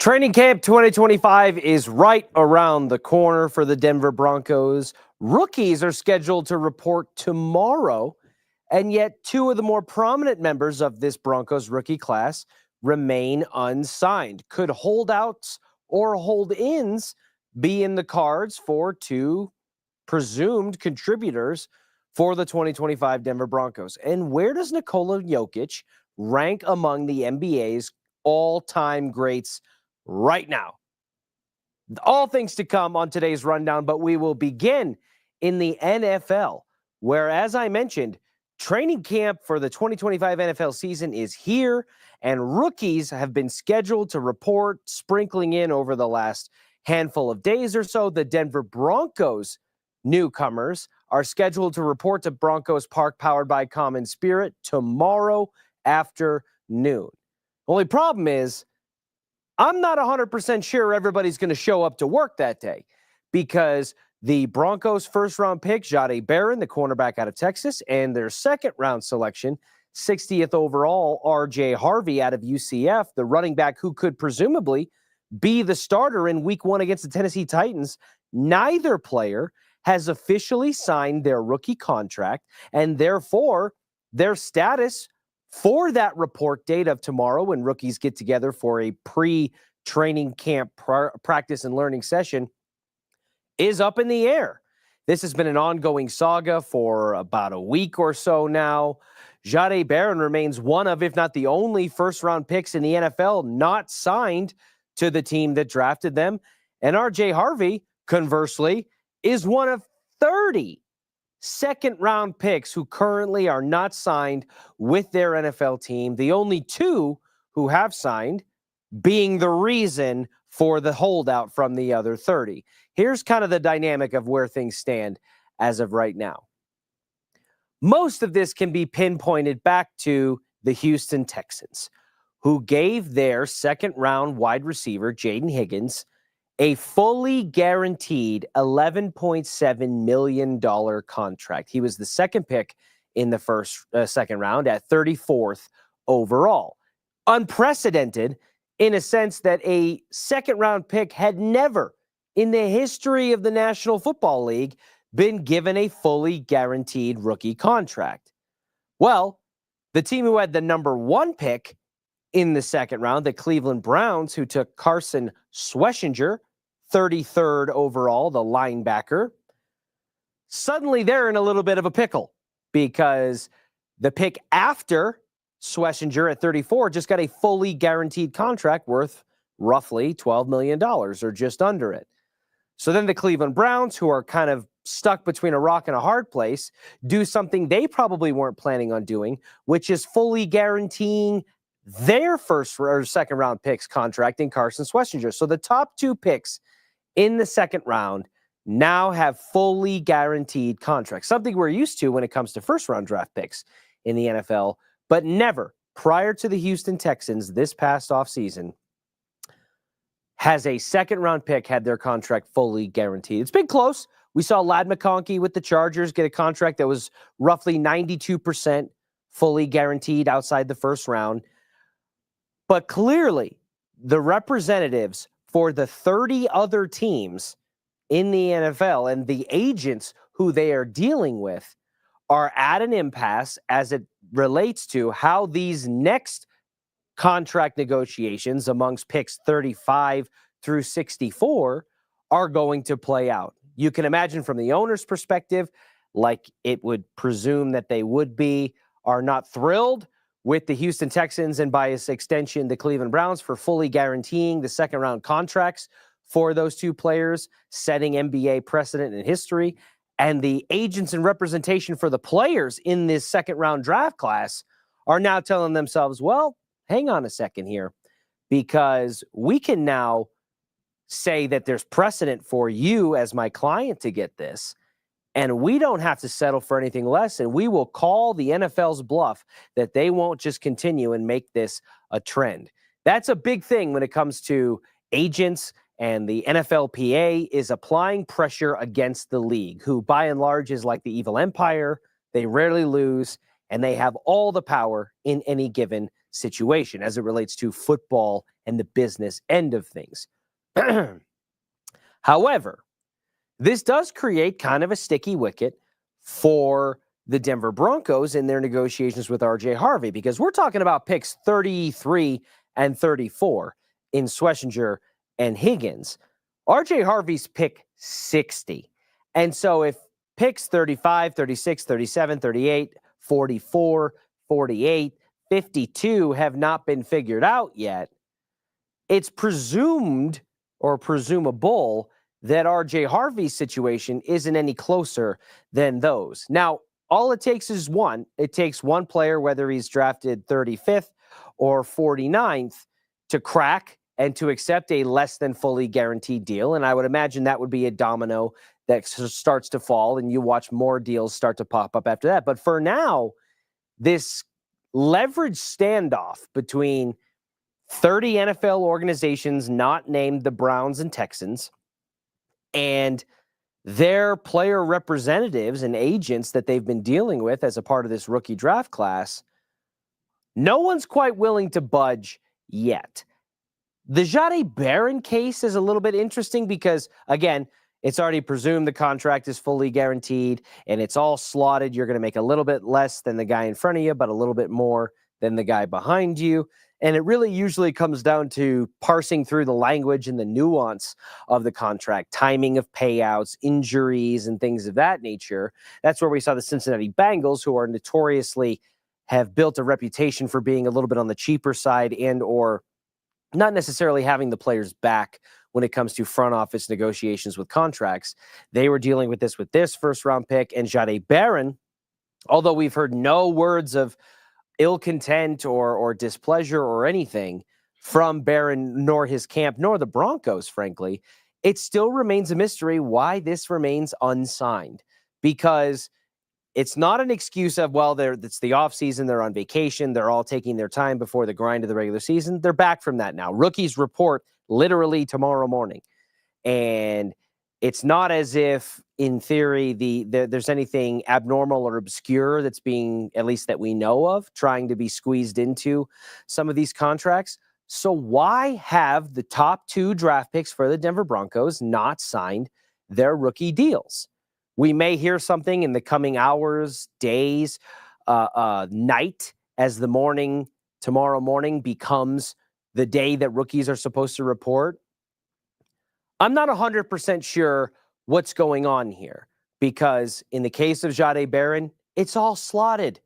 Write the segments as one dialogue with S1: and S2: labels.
S1: Training camp 2025 is right around the corner for the Denver Broncos. Rookies are scheduled to report tomorrow, and yet two of the more prominent members of this Broncos rookie class remain unsigned. Could holdouts or hold-ins be in the cards for two presumed contributors for the 2025 Denver Broncos? And where does Nikola Jokic rank among the NBA's all-time greats right now? All things to come on today's rundown, but we will begin in the NFL, where, as I mentioned, training camp for the 2025 NFL season is here, and rookies have been scheduled to report, sprinkling in over the last handful of days or so. The Denver Broncos newcomers are scheduled to report to Broncos Park, powered by Common Spirit, tomorrow afternoon. Only problem is, I'm not 100% sure everybody's going to show up to work that day, because the Broncos' first-round pick, Jahdae Barron, the cornerback out of Texas, and their second-round selection, 60th overall, Harvey out of UCF, the running back who could presumably be the starter in Week 1 against the Tennessee Titans. Neither player has officially signed their rookie contract, and therefore their status for that report date of tomorrow, when rookies get together for a pre-training camp practice and learning session, is up in the air. This has been an ongoing saga for about a week or so now. Jahdae Barron remains one of, if not the only, first-round picks in the NFL not signed to the team that drafted them. And Harvey, conversely, is one of 30 second-round picks who currently are not signed with their NFL team, the only two who have signed being the reason for the holdout from the other 30. Here's kind of the dynamic of where things stand as of right now. Most of this can be pinpointed back to the Houston Texans, who gave their second-round wide receiver, Jaden Higgins, a fully guaranteed $11.7 million contract. He was the second pick in the second round at 34th overall. Unprecedented in a sense that a second-round pick had never, in the history of the National Football League, been given a fully guaranteed rookie contract. Well, the team who had the number one pick in the second round, the Cleveland Browns, who took Carson Schwessinger, 33rd overall, the linebacker, suddenly they're in a little bit of a pickle, because the pick after Schwessinger at 34 just got a fully guaranteed contract worth roughly $12 million, or just under it. So then the Cleveland Browns, who are kind of stuck between a rock and a hard place, do something they probably weren't planning on doing, which is fully guaranteeing their first or second round picks contract in Carson Schwessinger. So the top two picks in the second round now have fully guaranteed contracts, something we're used to when it comes to first round draft picks in the NFL, but never prior to the Houston Texans this past offseason has a second round pick had their contract fully guaranteed. It's been close. We saw Ladd McConkey with the Chargers get a contract that was roughly 92% fully guaranteed outside the first round. But clearly, the representatives for the 30 other teams in the NFL and the agents who they are dealing with are at an impasse as it relates to how these next contract negotiations amongst picks 35 through 64 are going to play out. You can imagine from the owner's perspective, like it would presume that they would be, are not thrilled with the Houston Texans and by extension the Cleveland Browns for fully guaranteeing the second round contracts for those two players, setting NBA precedent in history. And the agents and representation for the players in this second round draft class are now telling themselves, well, hang on a second here, because we can now say that there's precedent for you as my client to get this, and we don't have to settle for anything less, and we will call the NFL's bluff that they won't just continue and make this a trend. That's a big thing when it comes to agents, and the NFLPA is applying pressure against the league, who by and large is like the evil empire. They rarely lose, and they have all the power in any given situation as it relates to football and the business end of things. However, this does create kind of a sticky wicket for the Denver Broncos in their negotiations with RJ Harvey, because we're talking about picks 33 and 34 in Schlesinger and Higgins. RJ Harvey's pick 60. And so if picks 35, 36, 37, 38, 44, 48, 52 have not been figured out yet, it's presumed or presumable that RJ Harvey's situation isn't any closer than those. Now, all it takes is one. It takes one player, whether he's drafted 35th or 49th, to crack and to accept a less than fully guaranteed deal. And I would imagine that would be a domino that starts to fall, and you watch more deals start to pop up after that. But for now, this leverage standoff between 30 NFL organizations not named the Browns and Texans and their player representatives and agents that they've been dealing with as a part of this rookie draft class, no one's quite willing to budge yet. The Jahdae Barron case is a little bit interesting because, again, it's already presumed the contract is fully guaranteed and it's all slotted. You're going to make a little bit less than the guy in front of you, but a little bit more than the guy behind you. And it really usually comes down to parsing through the language and the nuance of the contract, timing of payouts, injuries, and things of that nature. That's where we saw the Cincinnati Bengals, who are notoriously have built a reputation for being a little bit on the cheaper side and or not necessarily having the players back when it comes to front office negotiations with contracts. They were dealing with this first-round pick, and Jahdae Barron, although we've heard no words of ill content or displeasure or anything from Barron, nor his camp, nor the Broncos, frankly, it still remains a mystery why this remains unsigned. Because it's not an excuse of, well, it's the offseason, they're on vacation, they're all taking their time before the grind of the regular season. They're back from that now. Rookies report literally tomorrow morning. And it's not as if, in theory, there's anything abnormal or obscure that's being, at least that we know of, trying to be squeezed into some of these contracts. So why have the top two draft picks for the Denver Broncos not signed their rookie deals? We may hear something in the coming hours, days, night, as tomorrow morning becomes the day that rookies are supposed to report. I'm not 100% sure what's going on here, because in the case of Jahdae Barron, it's all slotted.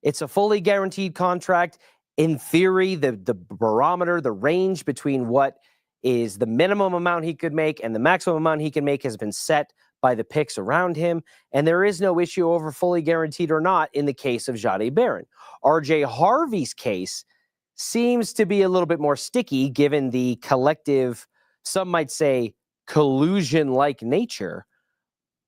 S1: It's a fully guaranteed contract. In theory, the barometer, the range between what is the minimum amount he could make and the maximum amount he can make has been set by the picks around him, and there is no issue over fully guaranteed or not in the case of Jahdae Barron. RJ Harvey's case seems to be a little bit more sticky given the collective, some might say, collusion-like nature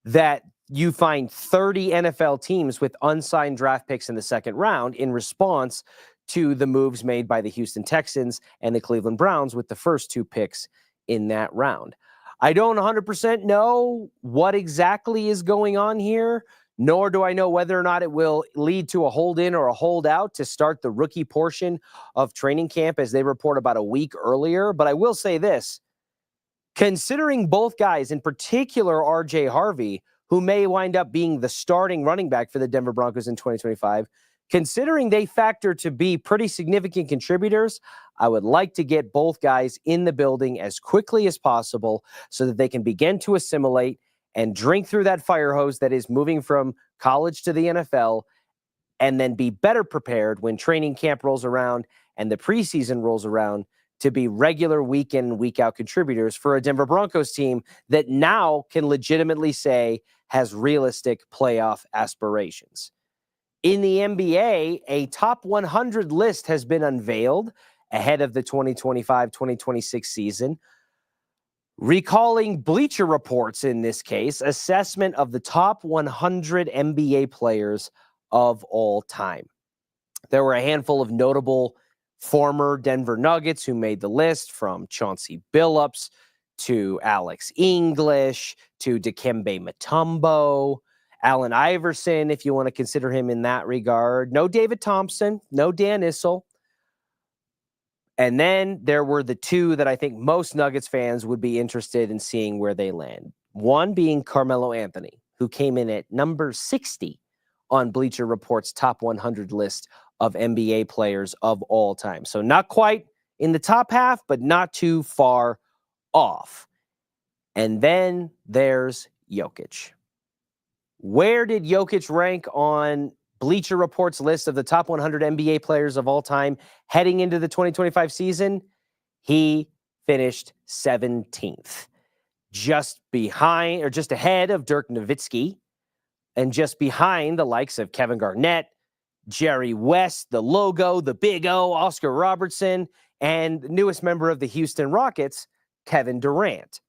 S1: that you find 30 NFL teams with unsigned draft picks in the second round in response to the moves made by the Houston Texans and the Cleveland Browns with the first two picks in that round. I don't 100% know what exactly is going on here, nor do I know whether or not it will lead to a hold-in or a hold-out to start the rookie portion of training camp, as they report about a week earlier. But I will say this, considering both guys, in particular RJ Harvey, who may wind up being the starting running back for the Denver Broncos in 2025, considering they factor to be pretty significant contributors, I would like to get both guys in the building as quickly as possible so that they can begin to assimilate and drink through that fire hose that is moving from college to the NFL, and then be better prepared when training camp rolls around and the preseason rolls around to be regular week in, week out contributors for a Denver Broncos team that now can legitimately say has realistic playoff aspirations. In the NBA, a top 100 list has been unveiled ahead of the 2025-2026 season. Recalling Bleacher Report's, in this case, assessment of the top 100 NBA players of all time. There were a handful of notable former Denver Nuggets who made the list, from Chauncey Billups to Alex English to Dikembe Mutombo, Allen Iverson, if you want to consider him in that regard. No David Thompson, no Dan Issel. And then there were the two that I think most Nuggets fans would be interested in seeing where they land. One being Carmelo Anthony, who came in at number 60 on Bleacher Report's top 100 list of NBA players of all time. So not quite in the top half, but not too far off. And then there's Jokic. Where did Jokic rank on Bleacher Report's list of the top 100 NBA players of all time heading into the 2025 season? He finished 17th, just behind or just ahead of Dirk Nowitzki, and just behind the likes of Kevin Garnett, Jerry West, the Logo, the Big O, Oscar Robertson, and the newest member of the Houston Rockets, Kevin Durant.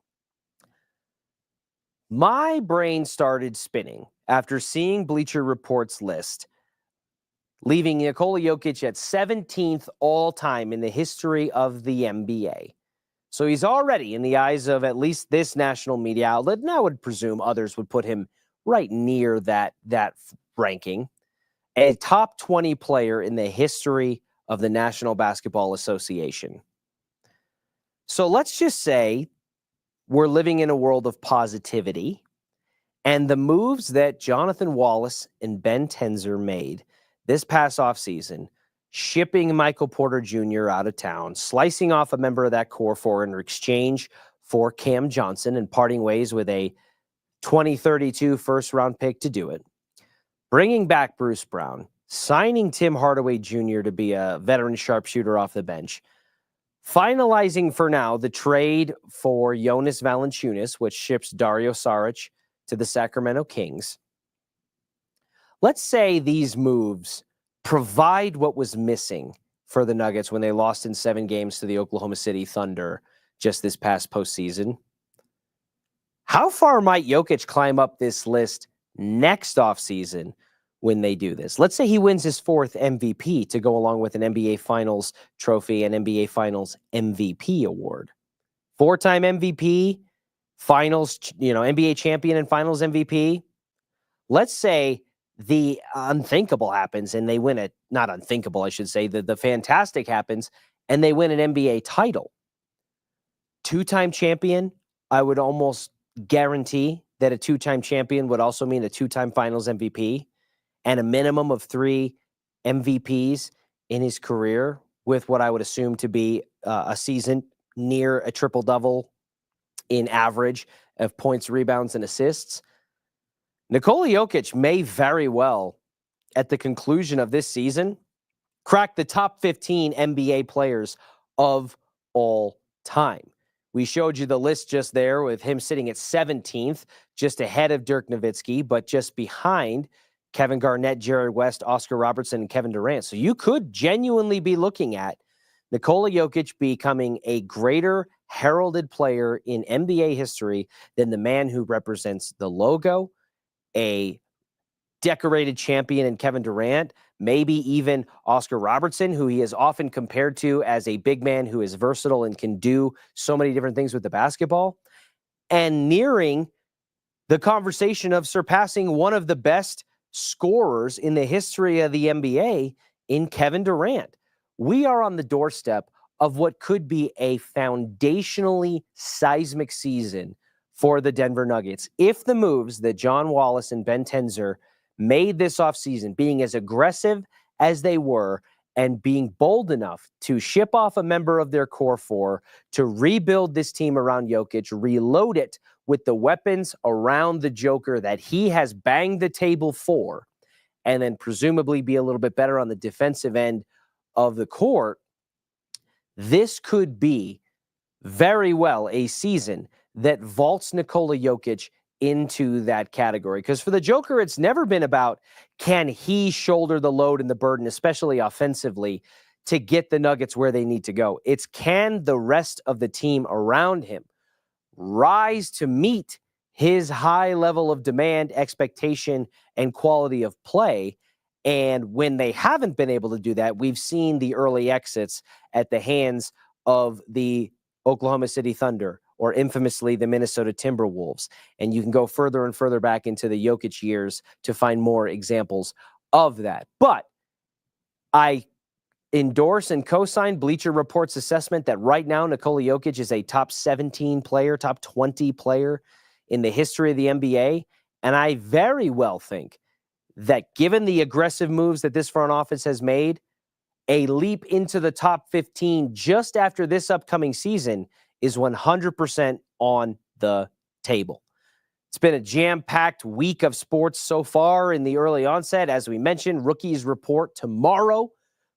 S1: My brain started spinning after seeing Bleacher Report's list, leaving Nikola Jokic at 17th all-time in the history of the NBA. So he's already, in the eyes of at least this national media outlet, and I would presume others would put him right near that ranking, a top 20 player in the history of the National Basketball Association. So let's just say we're living in a world of positivity, and the moves that Jonathan Wallace and Ben Tenzer made this past offseason, shipping Michael Porter Jr. out of town, slicing off a member of that core four in exchange for Cam Johnson and parting ways with a 2032 first-round pick to do it, bringing back Bruce Brown, signing Tim Hardaway Jr. to be a veteran sharpshooter off the bench, finalizing for now the trade for Jonas Valanciunas, which ships Dario Saric to the Sacramento Kings. Let's say these moves provide what was missing for the Nuggets when they lost in 7 games to the Oklahoma City Thunder just this past postseason. How far might Jokic climb up this list next offseason when they do this? Let's say he wins his 4th MVP to go along with an NBA Finals trophy and NBA Finals MVP award. 4-time MVP, Finals, NBA champion and Finals MVP. Let's say the unthinkable happens and they win it. Not unthinkable, I should say. The fantastic happens and they win an NBA title. 2-time champion, I would almost guarantee that a 2-time champion would also mean a 2-time Finals MVP and a minimum of 3 MVPs in his career, with what I would assume to be a season near a triple-double in average of points, rebounds, and assists. Nikola Jokic may very well, at the conclusion of this season, crack the top 15 NBA players of all time. We showed you the list just there with him sitting at 17th, just ahead of Dirk Nowitzki, but just behind Kevin Garnett, Jerry West, Oscar Robertson, and Kevin Durant. So you could genuinely be looking at Nikola Jokic becoming a greater heralded player in NBA history than the man who represents the logo, a decorated champion in Kevin Durant, maybe even Oscar Robertson, who he is often compared to as a big man who is versatile and can do so many different things with the basketball, and nearing the conversation of surpassing one of the best scorers in the history of the NBA in Kevin Durant. We are on the doorstep of what could be a foundationally seismic season for the Denver Nuggets if the moves that John Wallace and Ben Tenzer made this offseason, being as aggressive as they were and being bold enough to ship off a member of their core four to rebuild this team around Jokic, reload it with the weapons around the Joker that he has banged the table for, and then presumably be a little bit better on the defensive end of the court. This could be very well a season that vaults Nikola Jokic into that category. Because for the Joker, it's never been about can he shoulder the load and the burden, especially offensively, to get the Nuggets where they need to go. It's can the rest of the team around him rise to meet his high level of demand, expectation, and quality of play. And when they haven't been able to do that, we've seen the early exits at the hands of the Oklahoma City Thunder, or infamously the Minnesota Timberwolves. And you can go further and further back into the Jokic years to find more examples of that. But I endorse and co-sign Bleacher Report's assessment that right now Nikola Jokic is a top 17 player, top 20 player in the history of the NBA. And I very well think that given the aggressive moves that this front office has made, a leap into the top 15 just after this upcoming season is 100% on the table. It's been a jam-packed week of sports so far in the early onset. As we mentioned, Rookies report tomorrow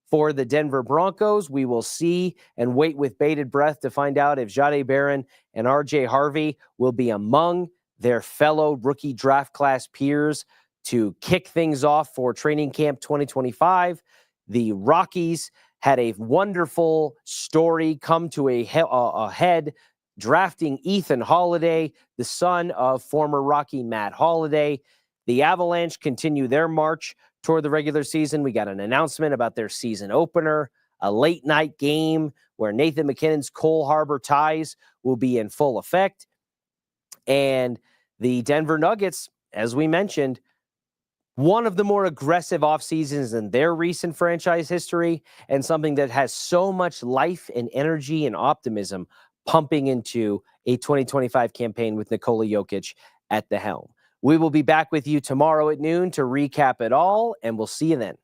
S1: for the Denver Broncos. We will see and wait with bated breath to find out if Jahdae Barron and Harvey will be among their fellow rookie draft class peers to kick things off for training camp 2025. The Rockies had a wonderful story come to a head, drafting Ethan Holiday, the son of former Rocky Matt Holiday. The Avalanche continue their march toward the regular season. We got an announcement about their season opener, a late night game where Nathan McKinnon's Cole Harbor ties will be in full effect. And the Denver Nuggets, as we mentioned, one of the more aggressive off seasons in their recent franchise history, and something that has so much life and energy and optimism pumping into a 2025 campaign with Nikola Jokic at the helm. We will be back with you tomorrow at noon to recap it all, and we'll see you then.